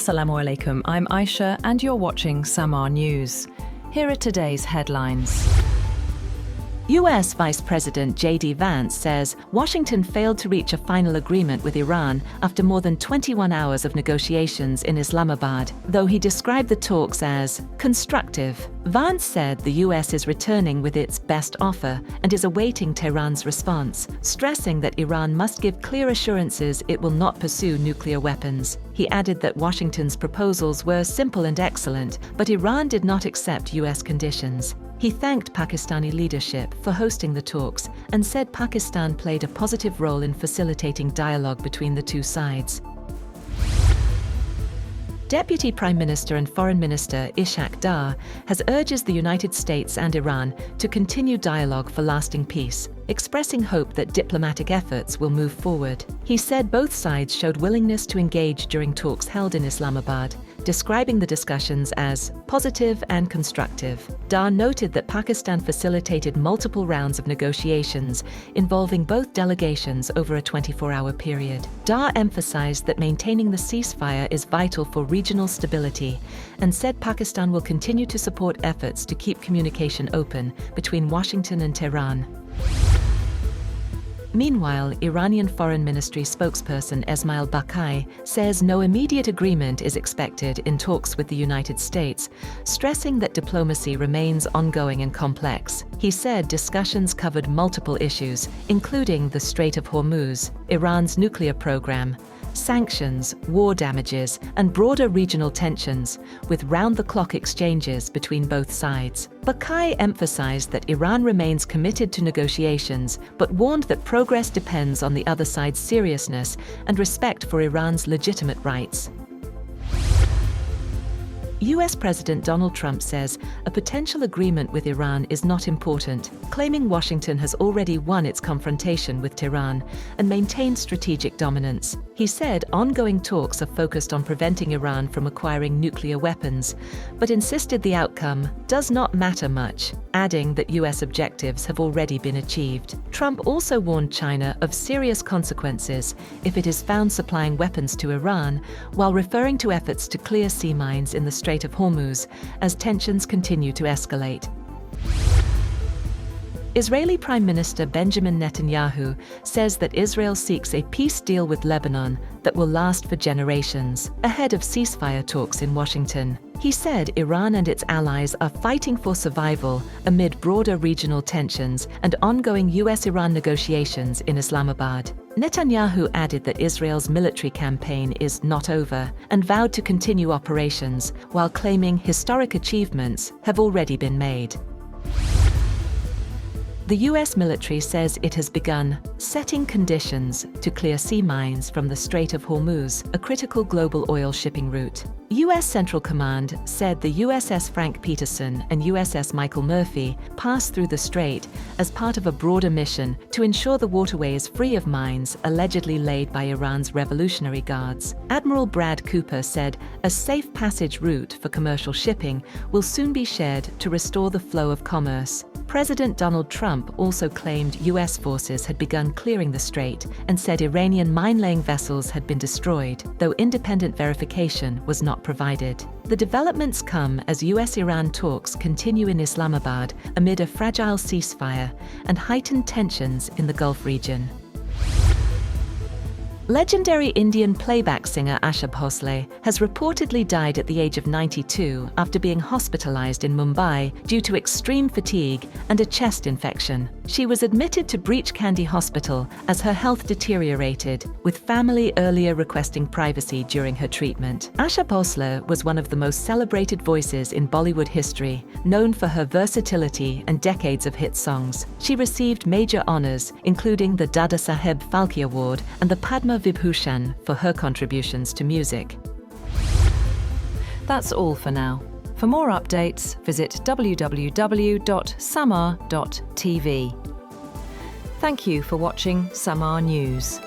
Assalamu alaikum, I'm Asha and you're watching SAMAA News. Here are today's headlines. US Vice President J.D. Vance says Washington failed to reach a final agreement with Iran after more than 21 hours of negotiations in Islamabad, though he described the talks as constructive. Vance said the US is returning with its best offer and is awaiting Tehran's response, stressing that Iran must give clear assurances it will not pursue nuclear weapons. He added that Washington's proposals were simple and excellent, but Iran did not accept US conditions. He thanked Pakistani leadership for hosting the talks and said Pakistan played a positive role in facilitating dialogue between the two sides. Deputy Prime Minister and Foreign Minister Ishaq has urged the United States and Iran to continue dialogue for lasting peace, expressing hope that diplomatic efforts will move forward. He said both sides showed willingness to engage during talks held in Islamabad, describing the discussions as positive and constructive. Dar noted that Pakistan facilitated multiple rounds of negotiations involving both delegations over a 24-hour period. Dar emphasized that maintaining the ceasefire is vital for regional stability and said Pakistan will continue to support efforts to keep communication open between Washington and Tehran. Meanwhile, Iranian Foreign Ministry spokesperson Esmail Baqai says no immediate agreement is expected in talks with the United States, stressing that diplomacy remains ongoing and complex. He said discussions covered multiple issues, including the Strait of Hormuz, Iran's nuclear program, sanctions, war damages, and broader regional tensions, with round-the-clock exchanges between both sides. Baqai emphasized that Iran remains committed to negotiations, but warned that progress depends on the other side's seriousness and respect for Iran's legitimate rights. US President Donald Trump says a potential agreement with Iran is not important, claiming Washington has already won its confrontation with Tehran and maintained strategic dominance. He said ongoing talks are focused on preventing Iran from acquiring nuclear weapons, but insisted the outcome does not matter much, adding that US objectives have already been achieved. Trump also warned China of serious consequences if it is found supplying weapons to Iran, while referring to efforts to clear sea mines in the Strait of Hormuz as tensions continue to escalate. Israeli Prime Minister Benjamin Netanyahu says that Israel seeks a peace deal with Lebanon that will last for generations, ahead of ceasefire talks in Washington. He said Iran and its allies are fighting for survival amid broader regional tensions and ongoing US-Iran negotiations in Islamabad. Netanyahu added that Israel's military campaign is not over and vowed to continue operations, while claiming historic achievements have already been made. The US military says it has begun setting conditions to clear sea mines from the Strait of Hormuz, a critical global oil shipping route. US Central Command said the USS Frank Peterson and USS Michael Murphy passed through the strait as part of a broader mission to ensure the waterway is free of mines allegedly laid by Iran's Revolutionary Guards. Admiral Brad Cooper said a safe passage route for commercial shipping will soon be shared to restore the flow of commerce. President Donald Trump also claimed US forces had begun clearing the strait and said Iranian mine-laying vessels had been destroyed, though independent verification was not provided. The developments come as US-Iran talks continue in Islamabad amid a fragile ceasefire and heightened tensions in the Gulf region. Legendary Indian playback singer Asha Bhosle has reportedly died at the age of 92 after being hospitalized in Mumbai due to extreme fatigue and a chest infection. She was admitted to Breach Candy Hospital as her health deteriorated, with family earlier requesting privacy during her treatment. Asha Bhosle was one of the most celebrated voices in Bollywood history, known for her versatility and decades of hit songs. She received major honors, including the Dada Saheb Phalke Award and the Padma Vibhushan for her contributions to music. That's all for now. For more updates, visit www.SAMAA TV. Thank you for watching SAMAA News.